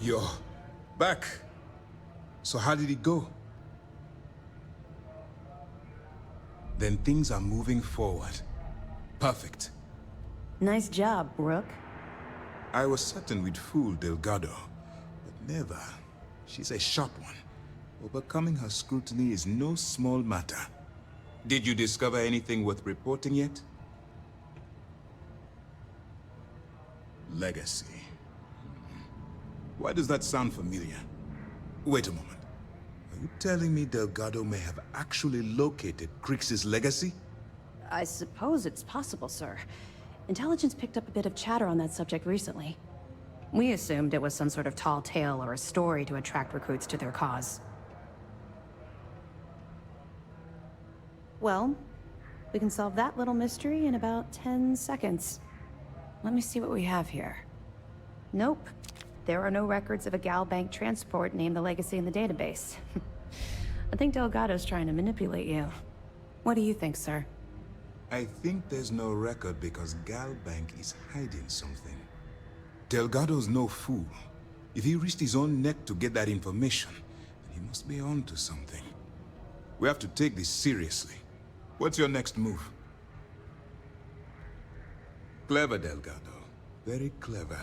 You're back. So how did it go? Then things are moving forward. Perfect. Nice job, Brooke. I was certain we'd fool Delgado, but never. She's a sharp one. Overcoming her scrutiny is no small matter. Did you discover anything worth reporting yet? Legacy. Why does that sound familiar? Wait a moment. Are you telling me Delgado may have actually located Crix's legacy? I suppose it's possible, sir. Intelligence picked up a bit of chatter on that subject recently. We assumed it was some sort of tall tale or a story to attract recruits to their cause. Well, we can solve that little mystery in about 10 seconds. Let me see what we have here. Nope. There are no records of a Gal Bank transport named the Legacy in the database. I think Delgado's trying to manipulate you. What do you think, sir? I think there's no record because Gal Bank is hiding something. Delgado's no fool. If he risked his own neck to get that information, then he must be on to something. We have to take this seriously. What's your next move? Clever, Delgado. Very clever.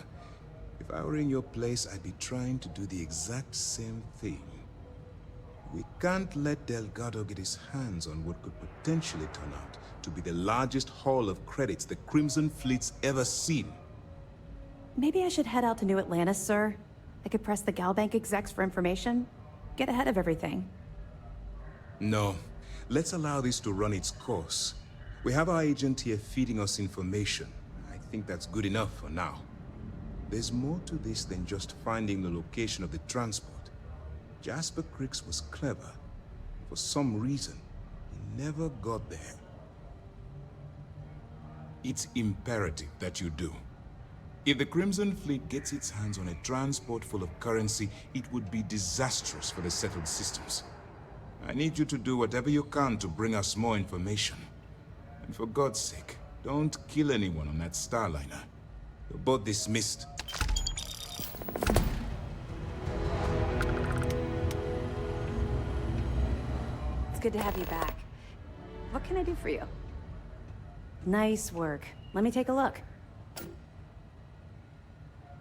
If I were in your place, I'd be trying to do the exact same thing. We can't let Delgado get his hands on what could potentially turn out to be the largest haul of credits the Crimson Fleet's ever seen. Maybe I should head out to New Atlantis, sir. I could press the Gal Bank execs for information. Get ahead of everything. No. Let's allow this to run its course. We have our agent here feeding us information. I think that's good enough for now. There's more to this than just finding the location of the transport. Jasper Crix was clever. For some reason, he never got there. It's imperative that you do. If the Crimson Fleet gets its hands on a transport full of currency, it would be disastrous for the settled systems. I need you to do whatever you can to bring us more information. And for God's sake, don't kill anyone on that Starliner. You're both dismissed. It's good to have you back. What can I do for you? Nice work. Let me take a look.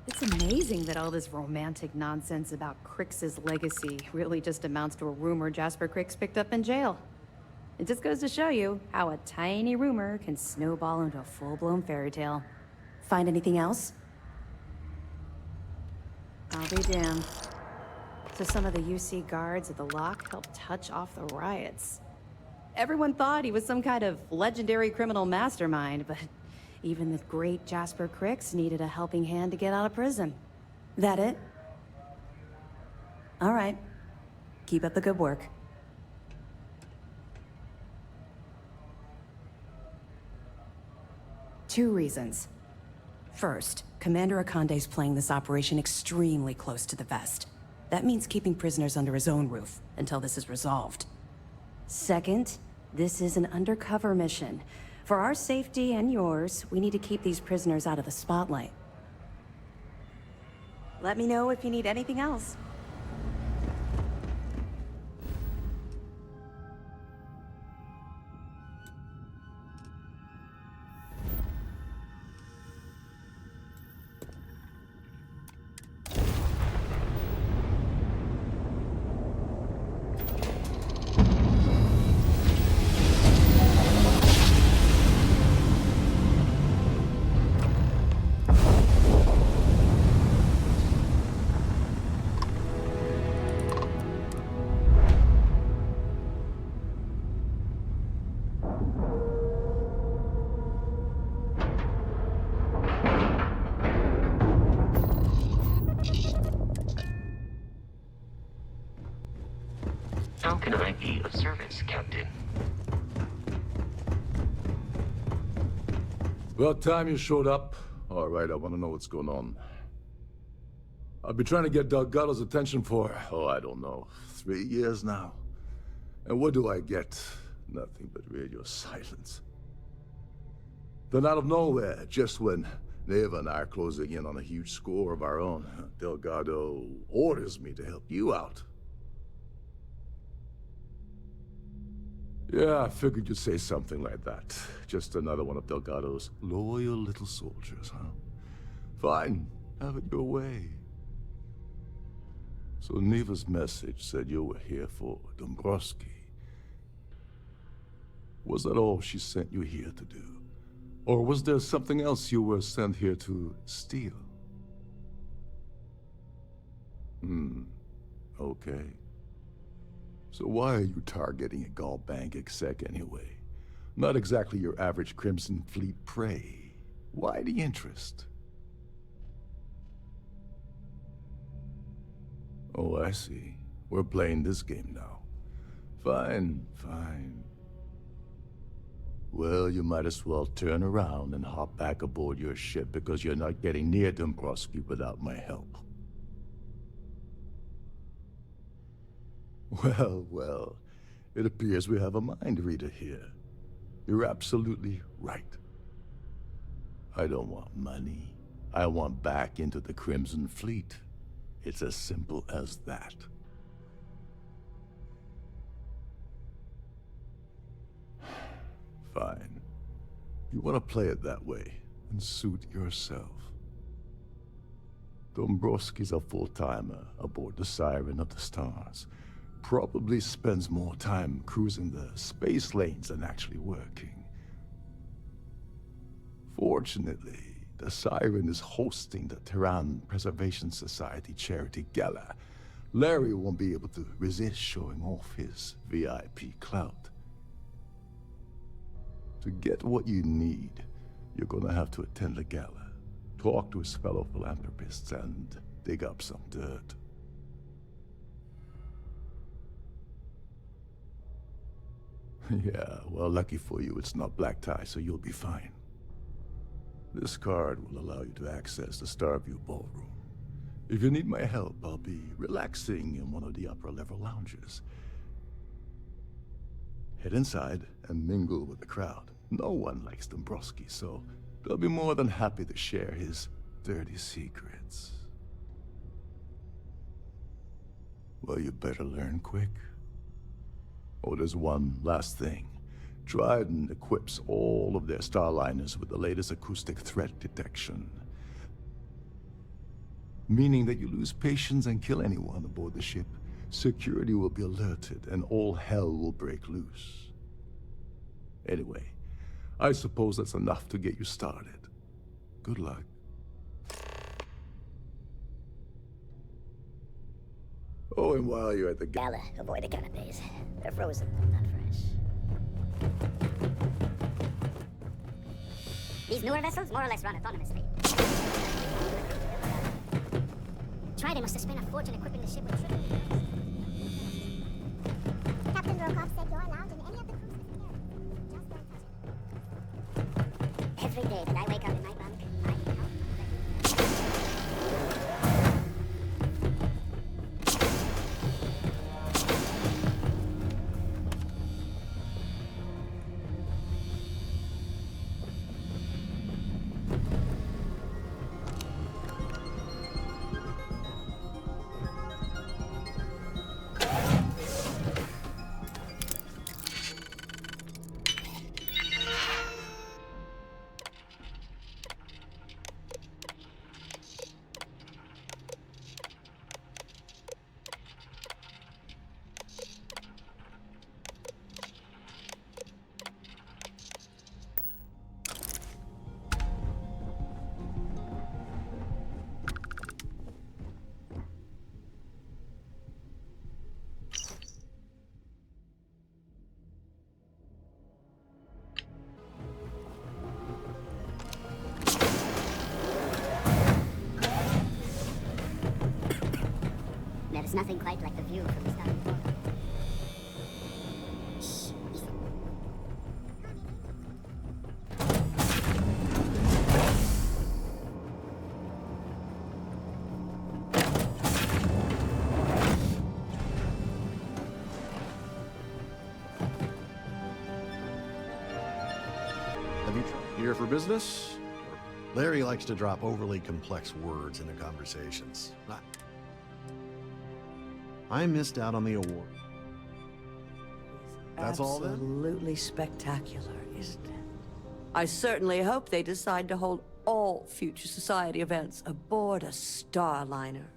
It's amazing that all this romantic nonsense about Crix's legacy really just amounts to a rumor Jasper Crix picked up in jail. It just goes to show you how a tiny rumor can snowball into a full-blown fairy tale. Find anything else? I'll be damned. So some of the UC guards at the lock helped touch off the riots. Everyone thought he was some kind of legendary criminal mastermind, but even the great Jasper Crix needed a helping hand to get out of prison. That it? All right. Keep up the good work. Two reasons. First, Commander Akande's playing this operation extremely close to the vest. That means keeping prisoners under his own roof until this is resolved. Second, this is an undercover mission. For our safety and yours, we need to keep these prisoners out of the spotlight. Let me know if you need anything else. How can I be of service, Captain? About time you showed up. All right, I want to know what's going on. I've been trying to get Delgado's attention for, I don't know, 3 years now. And what do I get? Nothing but radio silence. Then out of nowhere, just when Neva and I are closing in on a huge score of our own. Delgado orders me to help you out. Yeah, I figured you'd say something like that. Just another one of Delgado's loyal little soldiers, huh? Fine, have it your way. So Neva's message said you were here for Dombrowski. Was that all she sent you here to do? Or was there something else you were sent here to steal? Okay. So why are you targeting a Gall Bank exec anyway? Not exactly your average Crimson Fleet prey. Why the interest? Oh, I see. We're playing this game now. Fine, fine. Well, you might as well turn around and hop back aboard your ship because you're not getting near Dombrowski without my help. Well, well, it appears we have a mind reader here. You're absolutely right. I don't want money. I want back into the Crimson Fleet. It's as simple as that. Fine. You want to play it that way, and suit yourself. Dombrowski's a full-timer aboard the Siren of the Stars. Probably spends more time cruising the space lanes than actually working. Fortunately, the Siren is hosting the Tehran Preservation Society charity gala. Larry won't be able to resist showing off his VIP clout. To get what you need, you're gonna have to attend the gala, talk to his fellow philanthropists, and dig up some dirt. Yeah, well, lucky for you, it's not black tie, so you'll be fine. This card will allow you to access the Starfield ballroom. If you need my help, I'll be relaxing in one of the upper-level lounges. Head inside and mingle with the crowd. No one likes Dombrowski, so they'll be more than happy to share his dirty secrets. Well, you better learn quick. Oh, there's one last thing. Dryden equips all of their starliners with the latest acoustic threat detection. Meaning that you lose patience and kill anyone aboard the ship, security will be alerted and all hell will break loose. Anyway, I suppose that's enough to get you started. Good luck. Oh, and while you're at the Gala, avoid the canapes. They're frozen, not fresh. These newer vessels more or less run autonomously. Trident must have spent a fortune equipping the ship with triple. Captain Rokoff said you're allowed in any of the cruises in the area. Just don't touch it. Every day that I wake up in my bunk, I help. There's nothing quite like the view from the Starfield. Shh, listen. Have you here for business? Larry likes to drop overly complex words into conversations. I missed out on the award. That's all then? Absolutely spectacular, isn't it? I certainly hope they decide to hold all future society events aboard a Starliner.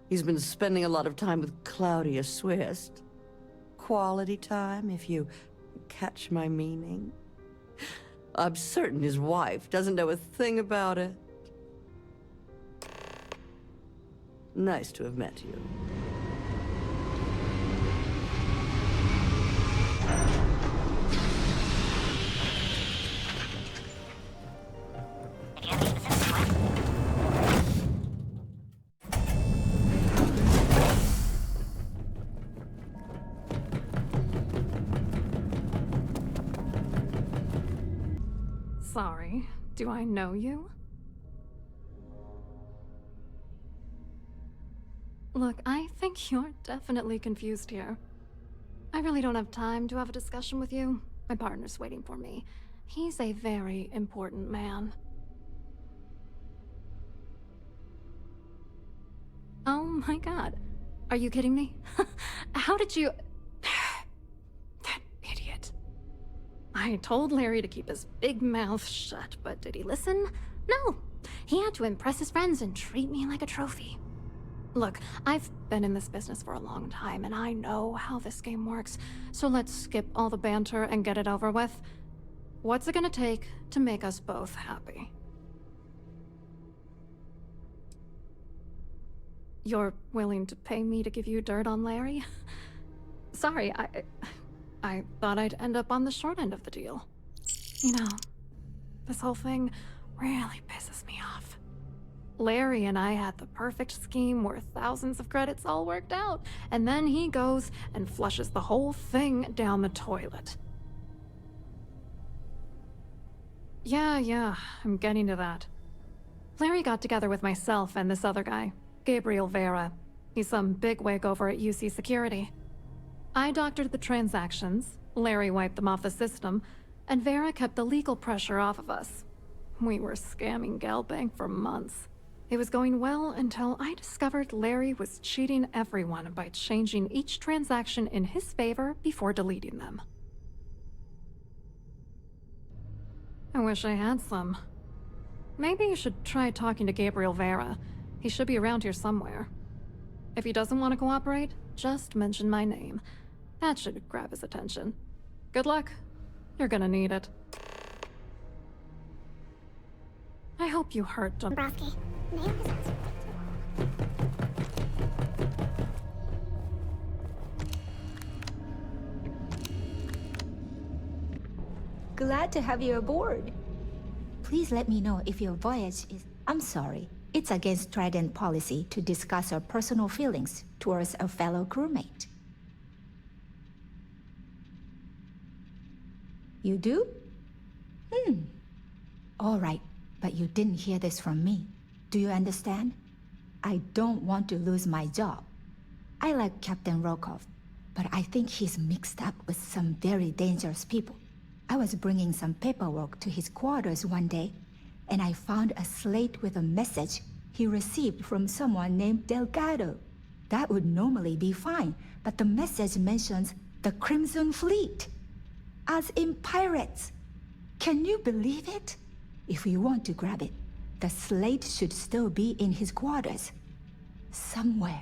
He's been spending a lot of time with Claudia Swist. Quality time, if you catch my meaning. I'm certain his wife doesn't know a thing about it. Nice to have met you. If you have any specific questions. Sorry, do I know you? Look, I think you're definitely confused here. I really don't have time to have a discussion with you. My partner's waiting for me. He's a very important man. Oh my god. Are you kidding me? How did you... That idiot. I told Larry to keep his big mouth shut, but did he listen? No. He had to impress his friends and treat me like a trophy. Look, I've been in this business for a long time, and I know how this game works, so let's skip all the banter and get it over with. What's it gonna take to make us both happy? You're willing to pay me to give you dirt on Larry? Sorry, I thought I'd end up on the short end of the deal. You know, this whole thing really pisses me off. Larry and I had the perfect scheme worth thousands of credits all worked out, and then he goes and flushes the whole thing down the toilet. Yeah, I'm getting to that. Larry got together with myself and this other guy, Gabriel Vera. He's some bigwig over at UC Security. I doctored the transactions, Larry wiped them off the system, and Vera kept the legal pressure off of us. We were scamming Galbank for months. It was going well until I discovered Larry was cheating everyone by changing each transaction in his favor before deleting them. I wish I had some. Maybe you should try talking to Gabriel Vera. He should be around here somewhere. If he doesn't want to cooperate, just mention my name. That should grab his attention. Good luck. You're gonna need it. I hope you heard Dombrowski. Name is answered. Glad to have you aboard. Please let me know if your voyage is... I'm sorry. It's against Trident policy to discuss our personal feelings towards a fellow crewmate. You do? All right, but you didn't hear this from me. Do you understand? I don't want to lose my job. I like Captain Rokov, but I think he's mixed up with some very dangerous people. I was bringing some paperwork to his quarters one day, and I found a slate with a message he received from someone named Delgado. That would normally be fine, but the message mentions the Crimson Fleet, as in pirates. Can you believe it? If we want to grab it, the slate should still be in his quarters. Somewhere.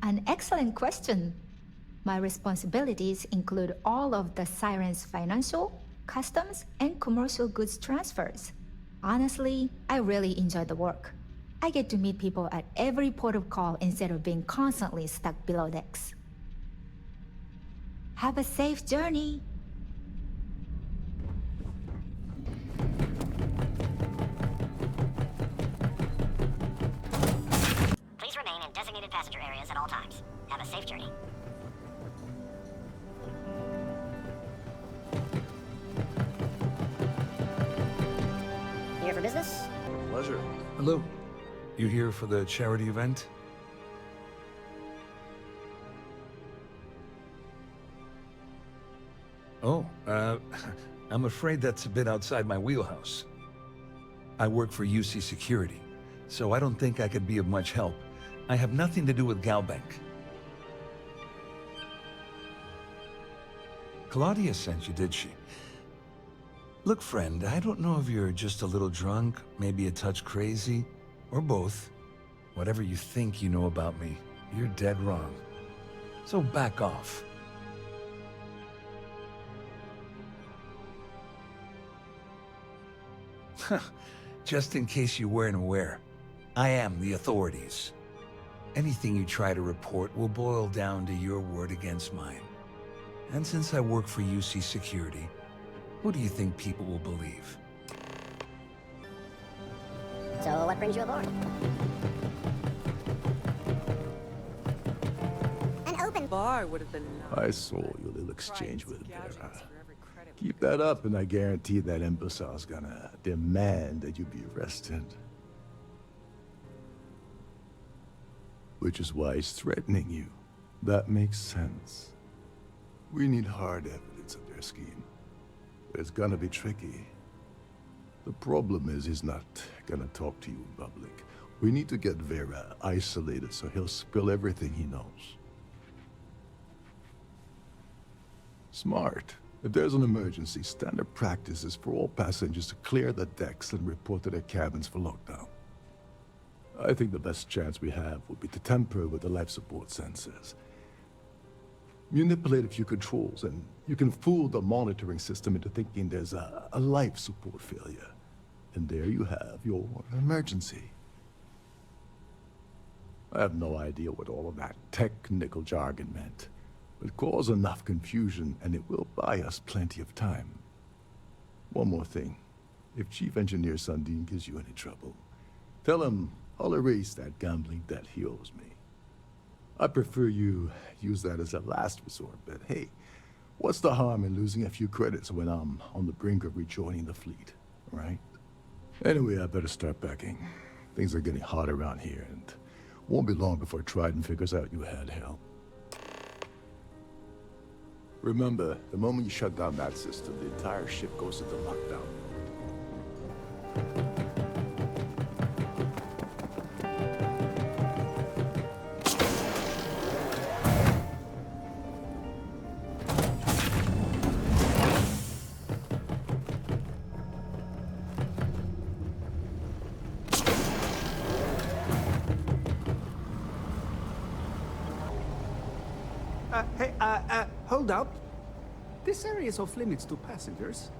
An excellent question. My responsibilities include all of the Siren's financial, customs, and commercial goods transfers. Honestly, I really enjoy the work. I get to meet people at every port of call instead of being constantly stuck below decks. Have a safe journey. Please remain in designated passenger areas at all times. Have a safe journey. Here for business? Pleasure. Hello. You here for the charity event? Oh, I'm afraid that's a bit outside my wheelhouse. I work for UC Security, so I don't think I could be of much help. I have nothing to do with Galbank. Claudia sent you, did she? Look, friend, I don't know if you're just a little drunk, maybe a touch crazy, or both. Whatever you think you know about me, you're dead wrong. So back off. Just in case you weren't aware, I am the authorities. Anything you try to report will boil down to your word against mine. And since I work for UC Security, who do you think people will believe? So what brings you aboard? An open Bar would have been I saw your little exchange with Vera. Keep that up, and I guarantee that imbecile's gonna demand that you be arrested. Which is why he's threatening you. That makes sense. We need hard evidence of their scheme. It's gonna be tricky. The problem is he's not gonna talk to you in public. We need to get Vera isolated so he'll spill everything he knows. Smart. If there's an emergency, standard practice is for all passengers to clear the decks and report to their cabins for lockdown. I think the best chance we have would be to tamper with the life support sensors. Manipulate a few controls, and you can fool the monitoring system into thinking there's a life support failure. And there you have your emergency. I have no idea what all of that technical jargon meant. But cause enough confusion, and it will buy us plenty of time. One more thing. If Chief Engineer Sundin gives you any trouble, tell him I'll erase that gambling debt he owes me. I prefer you use that as a last resort, but hey, what's the harm in losing a few credits when I'm on the brink of rejoining the fleet, right? Anyway, I better start packing. Things are getting hot around here, and won't be long before Trident figures out you had help. Remember, the moment you shut down that system, the entire ship goes into lockdown. Hold up. This area is off limits to passengers.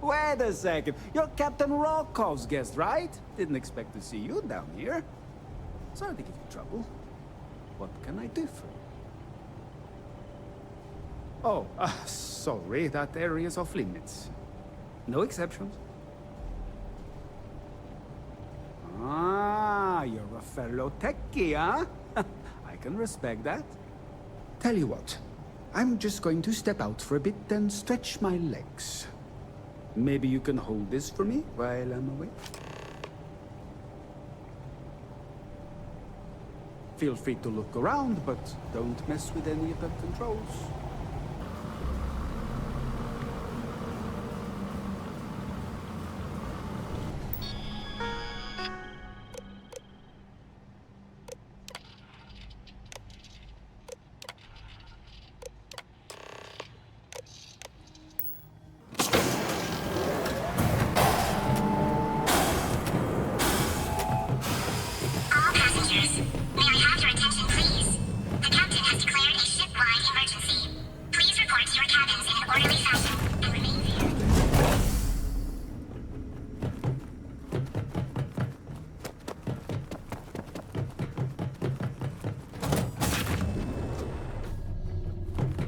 Wait a second. You're Captain Rokov's guest, right? Didn't expect to see you down here. Sorry to give you trouble. What can I do for you? Oh, sorry. That area is off limits. No exceptions. Ah, you're a fellow techie, huh? I can respect that. Tell you what. I'm just going to step out for a bit and stretch my legs. Maybe you can hold this for me while I'm away? Feel free to look around, but don't mess with any of the controls.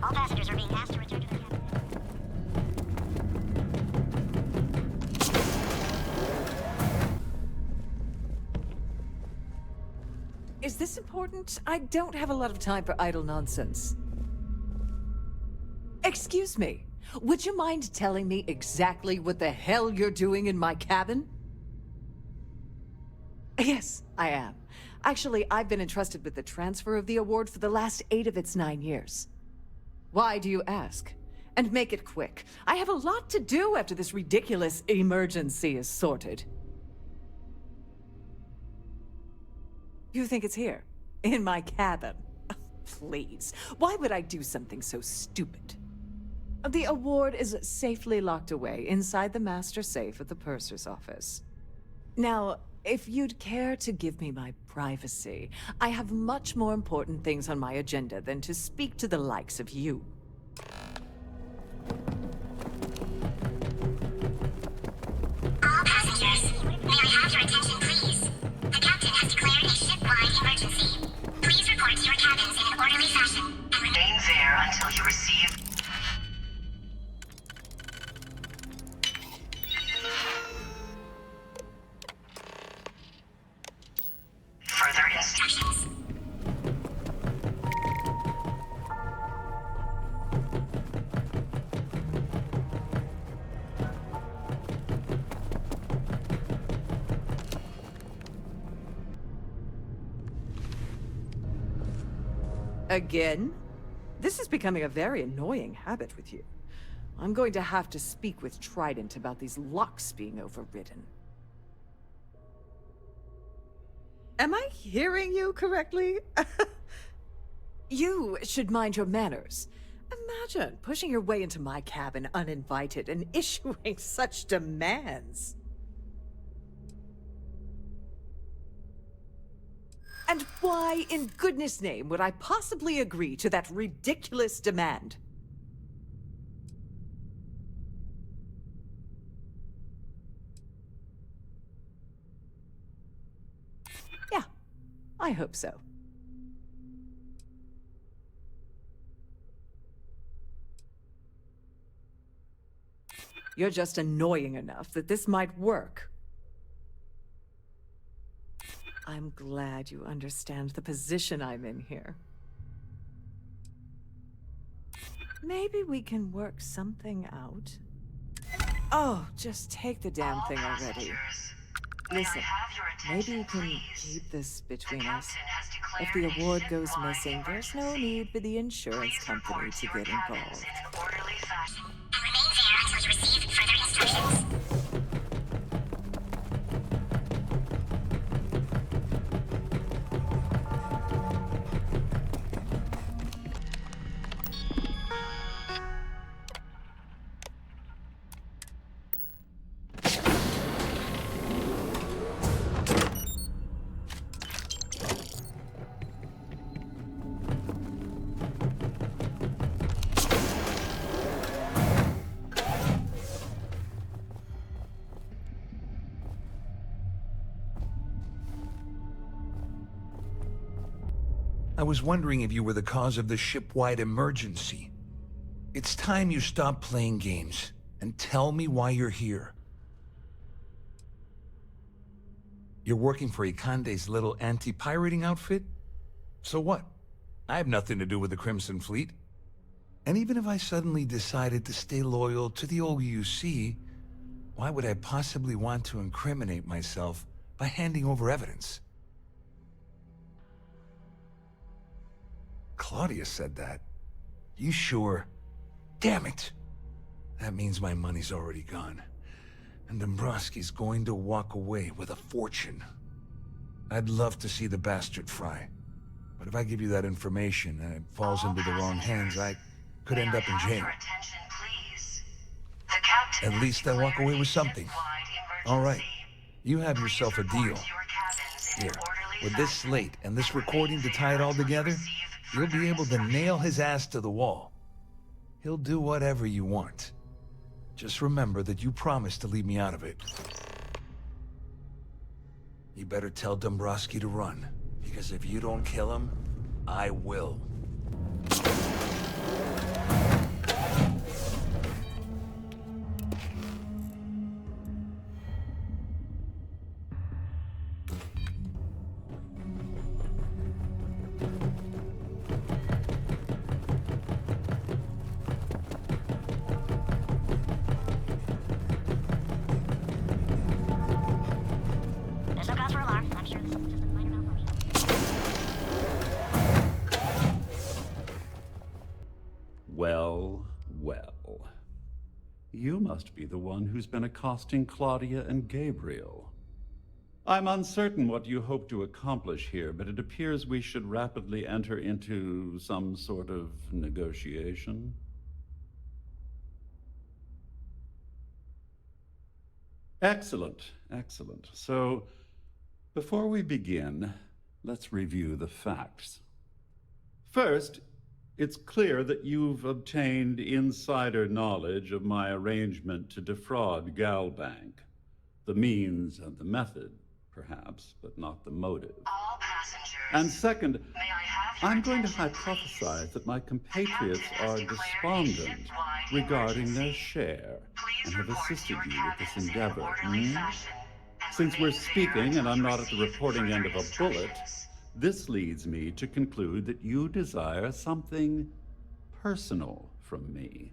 All passengers are being asked to return to their cabin. Is this important? I don't have a lot of time for idle nonsense. Excuse me. Would you mind telling me exactly what the hell you're doing in my cabin? Yes, I am. Actually, I've been entrusted with the transfer of the award for the last 8 of its 9 years. Why do you ask? And make it quick. I have a lot to do after this ridiculous emergency is sorted. You think it's here? In my cabin? Please. Why would I do something so stupid? The award is safely locked away inside the master safe at the purser's office. Now, if you'd care to give me my privacy, I have much more important things on my agenda than to speak to the likes of you. All passengers, may I have your attention, please? The captain has declared a ship-wide emergency. Please report to your cabins in an orderly fashion and Remain there until you receive further instructions. Again? This is becoming a very annoying habit with you. I'm going to have to speak with Trident about these locks being overridden. Am I hearing you correctly? You should mind your manners. Imagine pushing your way into my cabin uninvited and issuing such demands. And why, in goodness name, would I possibly agree to that ridiculous demand? Yeah, I hope so. You're just annoying enough that this might work. I'm glad you understand the position I'm in here. Maybe we can work something out. Oh, just take the damn thing already. Listen, maybe you can keep this between us. If the award goes missing, there's no need for the insurance company to get involved. And remain there until you receive further instructions. I was wondering if you were the cause of the ship-wide emergency. It's time you stop playing games and tell me why you're here. You're working for Ikande's little anti-pirating outfit? So what? I have nothing to do with the Crimson Fleet. And even if I suddenly decided to stay loyal to the old UC, why would I possibly want to incriminate myself by handing over evidence? Claudia said that. You sure? Damn it! That means my money's already gone. And Dombrowski's going to walk away with a fortune. I'd love to see the bastard fry. But if I give you that information and it falls into the wrong hands, I could end up in jail. At least I walk away with something. All right, you have yourself a deal. Here, with this slate and this recording to tie it all together, you'll be able to nail his ass to the wall. He'll do whatever you want. Just remember that you promised to leave me out of it. You better tell Dombrowski to run, because if you don't kill him, I will. Look out for alarm. I'm sure this is just a minor malfunction. You must be the one who's been accosting Claudia and Gabriel. I'm uncertain what you hope to accomplish here, but it appears we should rapidly enter into some sort of negotiation. Excellent, excellent. So, before we begin, let's review the facts. First, it's clear that you've obtained insider knowledge of my arrangement to defraud Galbank. The means and the method, perhaps, but not the motive. All passengers. And second, May I have your I'm going to attention, hypothesize please? that my compatriots The captain are has declared a despondent ship-wide regarding their emergency. share Please and have report to assisted your you with this cabins in an endeavor. orderly fashion, and Since we're remain there speaking and I'm until not you at the receive reporting end of further a bullet, instructions. this leads me to conclude that you desire something personal from me.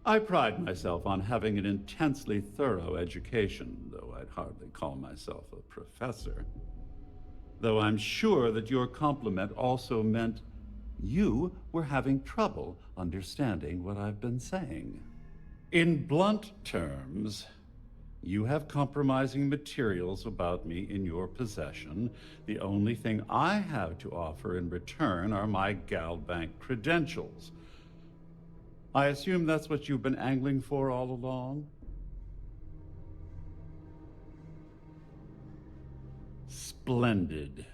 I pride myself on having an intensely thorough education, though I'd hardly call myself a professor. Though I'm sure that your compliment also meant you were having trouble understanding what I've been saying. In blunt terms, you have compromising materials about me in your possession. The only thing I have to offer in return are my Galbank credentials. I assume that's what you've been angling for all along? Splendid.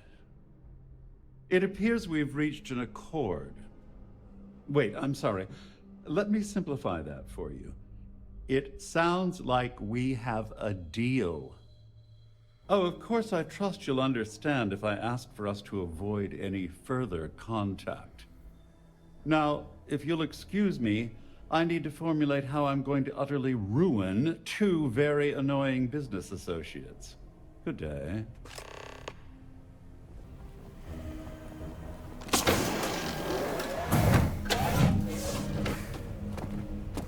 It appears we've reached an accord. Wait, I'm sorry. Let me simplify that for you. It sounds like we have a deal. Oh, of course, I trust you'll understand if I ask for us to avoid any further contact. Now, if you'll excuse me, I need to formulate how I'm going to utterly ruin two very annoying business associates. Good day.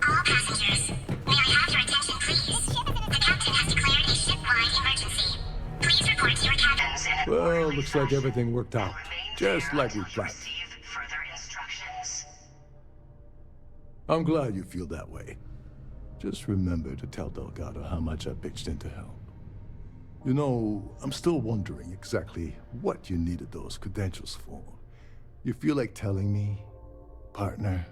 All passengers, may I have your attention, please? The captain has declared a ship-wide emergency. Please report to your cabins in an Well, orderly looks like fashion, everything worked out, and remain just there like we until you planned. receive further instructions. I'm glad you feel that way. Just remember to tell Delgado how much I pitched in to help. You know, I'm still wondering exactly what you needed those credentials for. You feel like telling me, partner?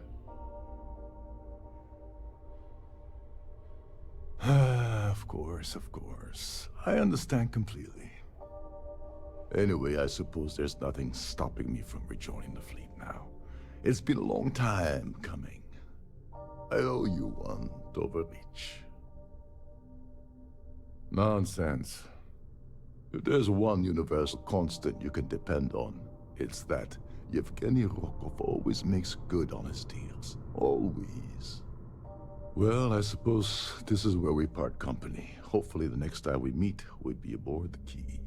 Of course, of course. I understand completely. Anyway, I suppose there's nothing stopping me from rejoining the fleet now. It's been a long time coming. I owe you one, Dover Beach. Nonsense. If there's one universal constant you can depend on, it's that Yevgeny Rokov always makes good on his deals. Always. Well, I suppose this is where we part company. Hopefully the next time we meet, we'll be aboard the Key.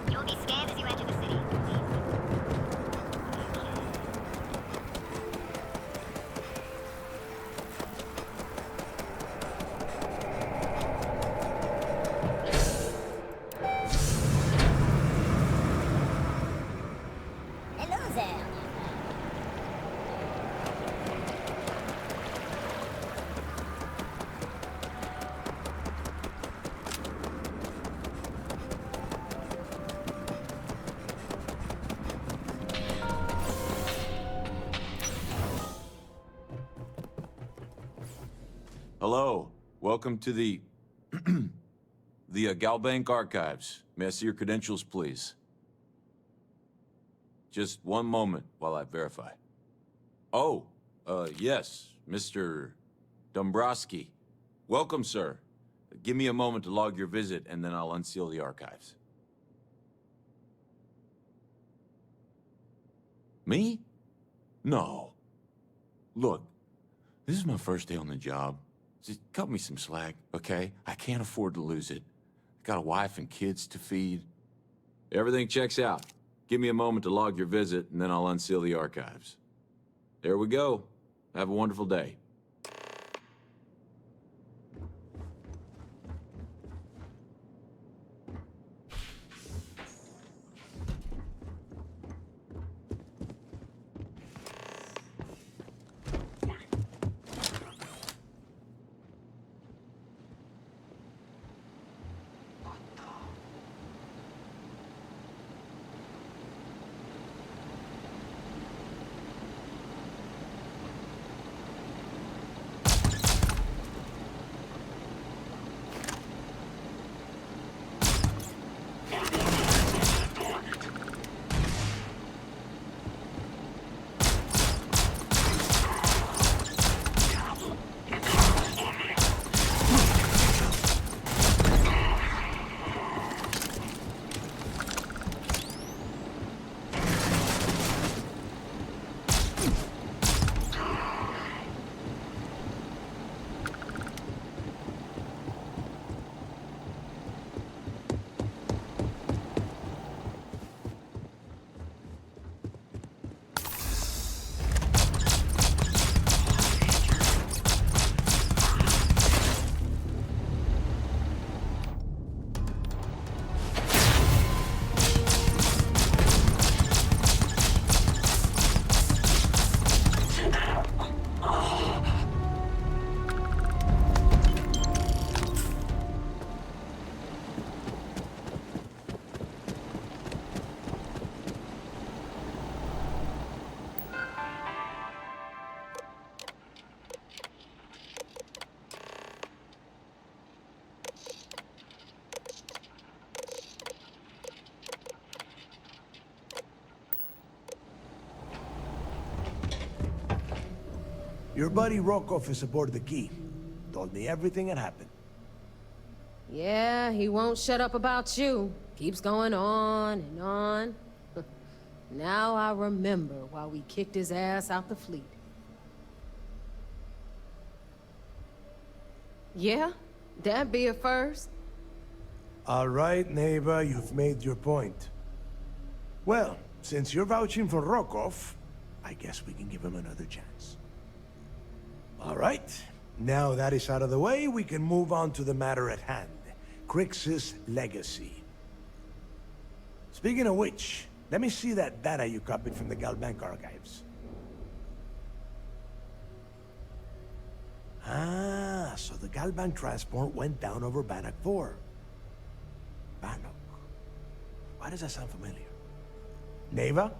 You will be scanned as you enter the city. Hello there. Hello. Welcome to the Galbank archives. May I see your credentials, please? Just one moment while I verify. Oh, yes, Mr. Dombrowski. Welcome, sir. Give me a moment to log your visit, and then I'll unseal the archives. Me? No. Look, this is my first day on the job. Just cut me some slack, okay? I can't afford to lose it. I got a wife and kids to feed. Everything checks out. Give me a moment to log your visit, and then I'll unseal the archives. There we go. Have a wonderful day. Your buddy Rokov is aboard the Key. Told me everything that happened. Yeah, he won't shut up about you. Keeps going on and on. Now I remember why we kicked his ass out the fleet. Yeah, that'd be a first. All right, neighbor, you've made your point. Well, since you're vouching for Rokov, I guess we can give him another chance. All right, now that is out of the way, we can move on to the matter at hand. Crix's legacy. Speaking of which, let me see that data you copied from the Galbank archives. Ah, so the Galbank transport went down over Bannock 4. Bannock. Why does that sound familiar? Neva?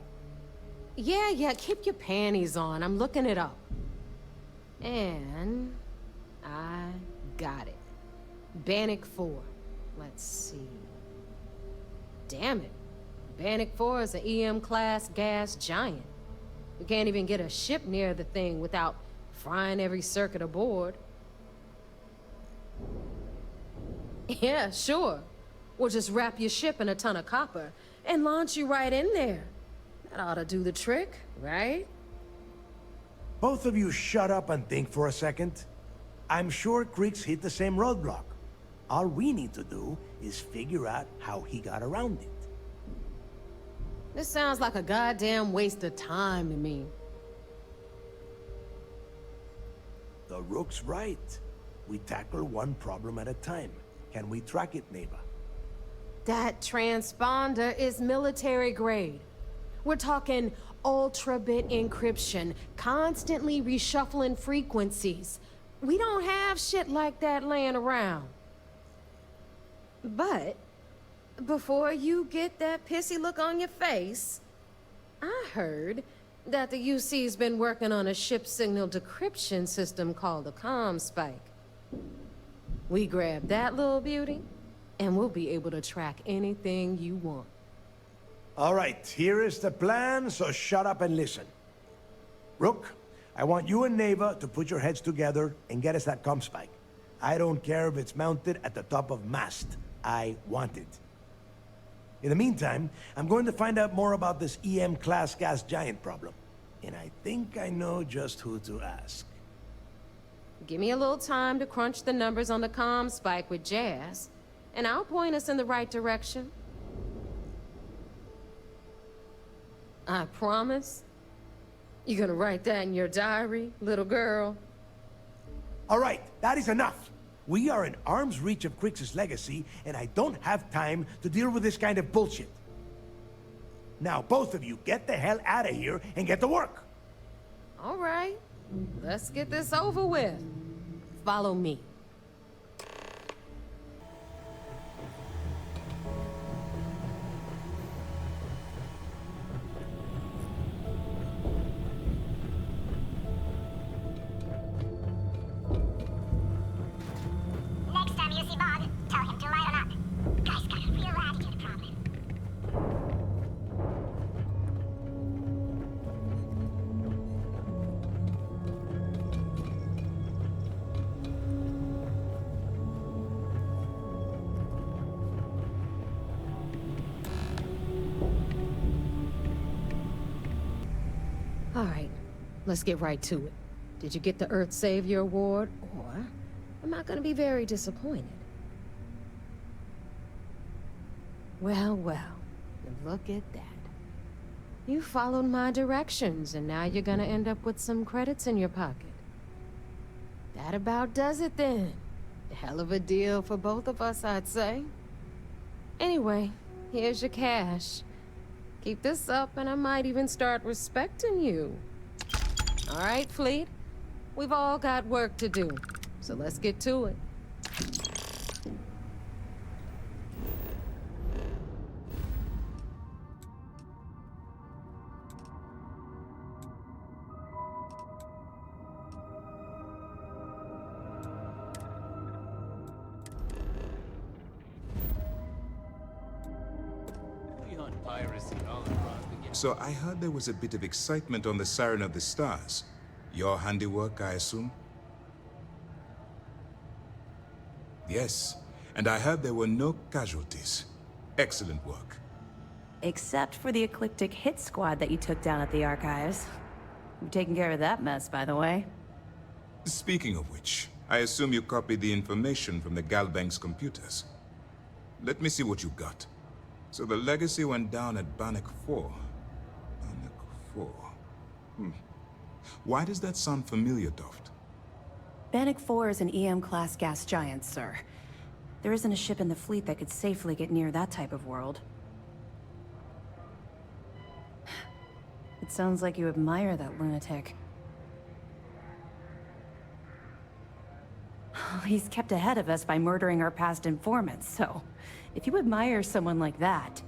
Yeah, keep your panties on. I'm looking it up. And I got it. Bannock 4. Let's see. Damn it. Bannock 4 is an EM-class gas giant. We can't even get a ship near the thing without frying every circuit aboard. Yeah, sure. We'll just wrap your ship in a ton of copper and launch you right in there. That ought to do the trick, right? Both of you shut up and think for a second. I'm sure Crix hit the same roadblock. All we need to do is figure out how he got around it. This sounds like a goddamn waste of time to me. The Rook's right. We tackle one problem at a time. Can we track it, neighbor? That transponder is military grade. We're talking ultra-bit encryption, constantly reshuffling frequencies. We don't have shit like that laying around. But before you get that pissy look on your face, I heard that the UC's been working on a ship signal decryption system called a comm spike. We grab that little beauty, and we'll be able to track anything you want. All right, here is the plan, so shut up and listen. Rook, I want you and Neva to put your heads together and get us that comm spike. I don't care if it's mounted at the top of mast. I want it. In the meantime, I'm going to find out more about this EM-class gas giant problem. and I think I know just who to ask. Give me a little time to crunch the numbers on the comm spike with Jazz, and I'll point us in the right direction. I promise. You gonna write that in your diary, little girl? All right, that is enough. We are in arm's reach of Crix's legacy, and I don't have time to deal with this kind of bullshit. Now, both of you, get the hell out of here and get to work. All right, let's get this over with. Follow me. Next time you see Bob, tell him to lighten up. Guy's got a real attitude problem. All right, let's get right to it. Did you get the Earth Savior Award, or am I gonna be very disappointed? Well, well, look at that. You followed my directions, and now you're gonna end up with some credits in your pocket. That about does it then. A hell of a deal for both of us, I'd say. Anyway, here's your cash. Keep this up, and I might even start respecting you. All right, Fleet. We've all got work to do, so let's get to it. So I heard there was a bit of excitement on the Siren of the Stars. Your handiwork, I assume? Yes, and I heard there were no casualties. Excellent work. Except for the eclectic hit squad that you took down at the archives. You've taken care of that mess, by the way. Speaking of which, I assume you copied the information from the Galbank's computers. Let me see what you got. So the legacy went down at Bannock 4. Bannock 4. Why does that sound familiar, Toft? Bannock 4 is an EM-class gas giant, sir. There isn't a ship in the fleet that could safely get near that type of world. It sounds like you admire that lunatic. He's kept ahead of us by murdering our past informants, so if you admire someone like that,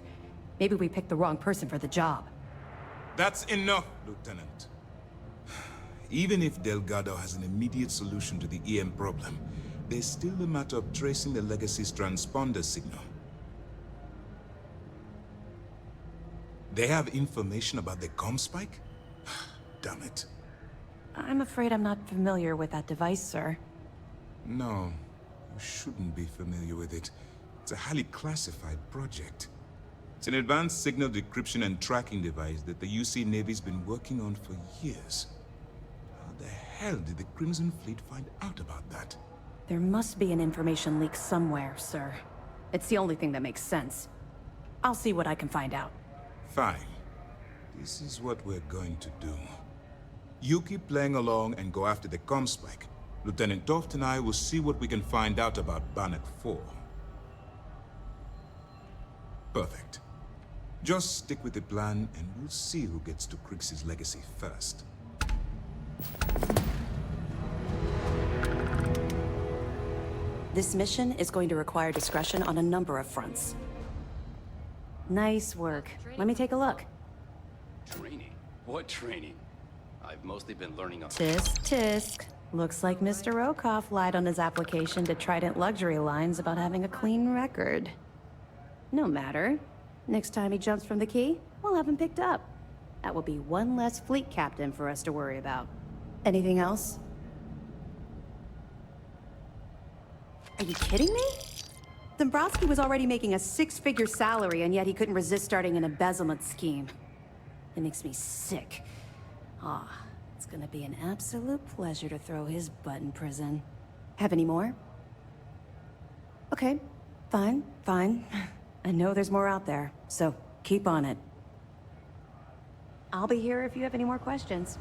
maybe we picked the wrong person for the job. That's enough, Lieutenant. Even if Delgado has an immediate solution to the EM problem, there's still the matter of tracing the Legacy's transponder signal. They have information about the comm spike? Damn it. I'm afraid I'm not familiar with that device, sir. No, you shouldn't be familiar with it. It's a highly classified project. It's an advanced signal decryption and tracking device that the UC Navy's been working on for years. How the hell did the Crimson Fleet find out about that? There must be an information leak somewhere, sir. It's the only thing that makes sense. I'll see what I can find out. Fine. This is what we're going to do. You keep playing along and go after the comm spike. Lieutenant Toft and I will see what we can find out about Bannock 4. Perfect. Just stick with the plan, and we'll see who gets to Crix's legacy first. This mission is going to require discretion on a number of fronts. Nice work. Let me take a look. Training? What training? I've mostly been learning on... Tisk, tisk. Looks like Mr. Rokoff lied on his application to Trident Luxury Lines about having a clean record. No matter. Next time he jumps from the key, we'll have him picked up. That will be one less fleet captain for us to worry about. Anything else? Are you kidding me? Dombrowski was already making a 6-figure salary, and yet he couldn't resist starting an embezzlement scheme. It makes me sick. Ah, it's gonna be an absolute pleasure to throw his butt in prison. Have any more? Okay, fine. I know there's more out there, so keep on it. I'll be here if you have any more questions.